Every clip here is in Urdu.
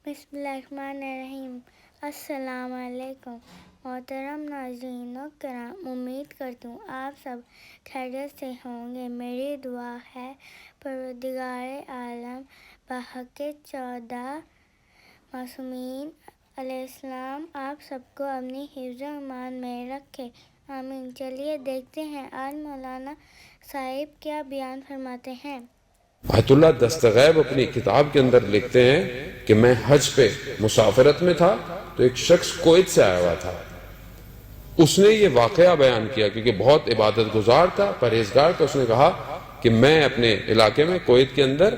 بسم اللہ الرحمن الرحیم۔ السلام علیکم محترم ناظرین و کرام، امید کرتی ہوں آپ سب خیریت سے ہوں گے۔ میری دعا ہے پروردگار عالم بحق 14 معصومین علیہ السلام آپ سب کو اپنی حفظ و امان میں رکھے، آمین۔ چلیے دیکھتے ہیں آج مولانا صاحب کیا بیان فرماتے ہیں۔ آیت اللہ دستغیب اپنی کتاب کے اندر لکھتے ہیں کہ میں حج پہ مسافرت میں تھا تو ایک شخص کویت سے آیا ہوا تھا۔ اس نے یہ واقعہ بیان کیا کیونکہ بہت عبادت گزار تھا، پرہیزگار تھا۔ اس نے کہا کہ میں اپنے علاقے میں کویت کے اندر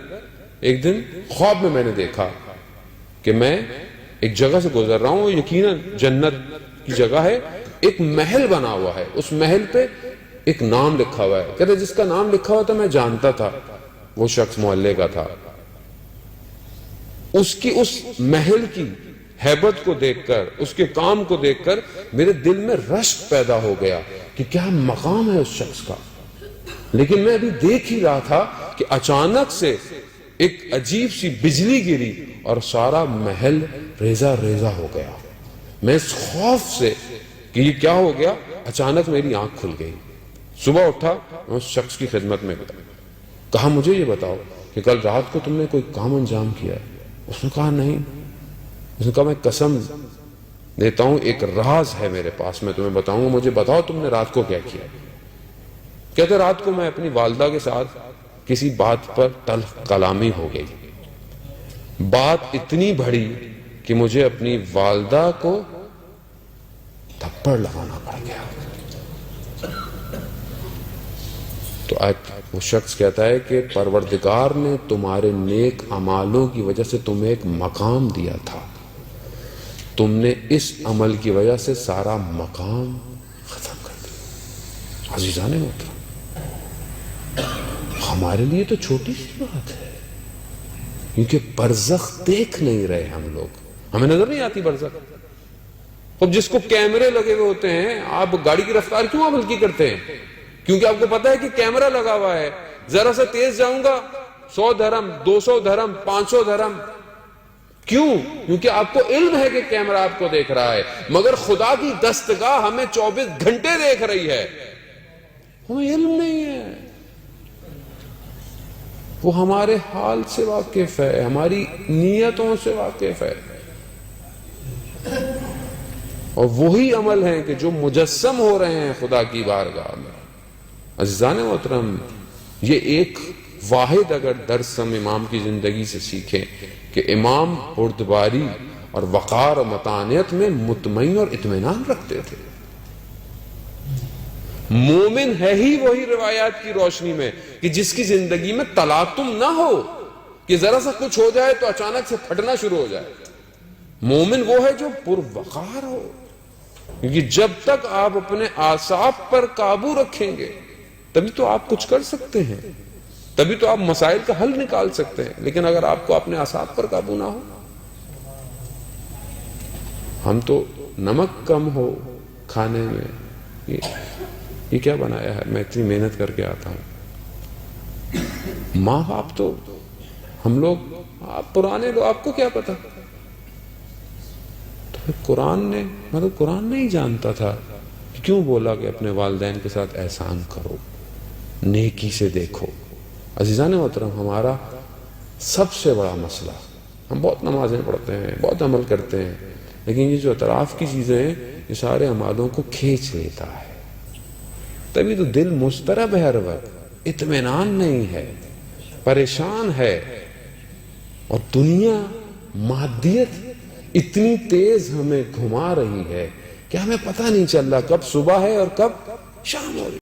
ایک دن خواب میں نے دیکھا کہ میں ایک جگہ سے گزر رہا ہوں، یقیناً جنت کی جگہ ہے، ایک محل بنا ہوا ہے، اس محل پہ ایک نام لکھا ہوا ہے۔ کہتے جس کا نام لکھا ہوا تھا میں جانتا تھا، وہ شخص محلے کا تھا۔ اس کی اس محل کی ہیبت کو دیکھ کر، اس کے کام کو دیکھ کر میرے دل میں رشک پیدا ہو گیا کہ کیا مقام ہے اس شخص کا۔ لیکن میں ابھی دیکھ ہی رہا تھا کہ اچانک سے ایک عجیب سی بجلی گری اور سارا محل ریزہ ریزہ ہو گیا۔ میں اس خوف سے کہ یہ کیا ہو گیا، اچانک میری آنکھ کھل گئی۔ صبح اٹھا، میں اس شخص کی خدمت میں گیا، کہا مجھے یہ بتاؤ کہ کل رات کو تم نے کوئی کام انجام کیا ہے؟ اس نے کہا نہیں۔ اس نے کہا میں قسم دیتا ہوں ایک راز ہے میرے پاس، میں تمہیں بتاؤں گا، مجھے بتاؤ تم نے رات کو کیا کیا۔ کہتے رات کو میں اپنی والدہ کے ساتھ کسی بات پر تلخ کلامی ہو گئی، بات اتنی بڑی کہ مجھے اپنی والدہ کو تھپڑ لگانا پڑ گیا۔ تو وہ شخص کہتا ہے کہ پروردگار نے تمہارے نیک اعمالوں کی وجہ سے تمہیں ایک مقام دیا تھا، تم نے اس عمل کی وجہ سے سارا مقام ختم کر دیا۔ عزیزان محترم، ہمارے لیے تو چھوٹی سی بات ہے کیونکہ برزخ دیکھ نہیں رہے ہم لوگ، ہمیں نظر نہیں آتی برزخ۔ اب جس کو کیمرے لگے ہوئے ہوتے ہیں، آپ گاڑی کی رفتار کیوں آپ ہلکی کرتے ہیں؟ کیونکہ آپ کو پتا ہے کہ کیمرہ لگا ہوا ہے، ذرا سے تیز جاؤں گا 100 درہم، 200 درہم، 500 درہم۔ کیوں؟ کیونکہ آپ کو علم ہے کہ کیمرہ آپ کو دیکھ رہا ہے، مگر خدا کی دستگاہ ہمیں 24 گھنٹے دیکھ رہی ہے، ہمیں علم نہیں ہے۔ وہ ہمارے حال سے واقف ہے، ہماری نیتوں سے واقف ہے، اور وہی عمل ہیں کہ جو مجسم ہو رہے ہیں خدا کی بارگاہ میں۔ عزیزان محترم، یہ ایک واحد اگر درس ہم امام کی زندگی سے سیکھیں کہ امام بردباری اور وقار و متانیت میں مطمئن اور اطمینان رکھتے تھے۔ مومن ہے ہی وہی روایات کی روشنی میں کہ جس کی زندگی میں تلاطم نہ ہو کہ ذرا سا کچھ ہو جائے تو اچانک سے پھٹنا شروع ہو جائے۔ مومن وہ ہے جو پروقار ہو، کیونکہ جب تک آپ اپنے اعصاب پر قابو رکھیں گے تبھی تو آپ کچھ کر سکتے ہیں، تبھی تو آپ مسائل کا حل نکال سکتے ہیں۔ لیکن اگر آپ کو اپنے اعصاب پر قابو نہ ہو، ہم تو نمک کم ہو کھانے میں، یہ کیا بنایا ہے، میں اتنی محنت کر کے آتا ہوں۔ ماں باپ تو ہم لوگ، آپ پرانے لوگ، آپ کو کیا پتا؟ تو پھر قرآن نے، مطلب قرآن نہیں جانتا تھا کہ کیوں بولا کہ اپنے والدین کے ساتھ احسان کرو، نیکی سے دیکھو۔ عزیزان محترم، ہمارا سب سے بڑا مسئلہ، ہم بہت نمازیں پڑھتے ہیں، بہت عمل کرتے ہیں، لیکن یہ جو اطراف کی چیزیں ہیں یہ سارے اعمالوں کو کھینچ لیتا ہے، تبھی تو دل مضطرب ہے، ہر وقت اطمینان نہیں ہے، پریشان ہے، اور دنیا مادیت اتنی تیز ہمیں گھما رہی ہے کہ ہمیں پتہ نہیں چل رہا کب صبح ہے اور کب شام ہو رہی ہے۔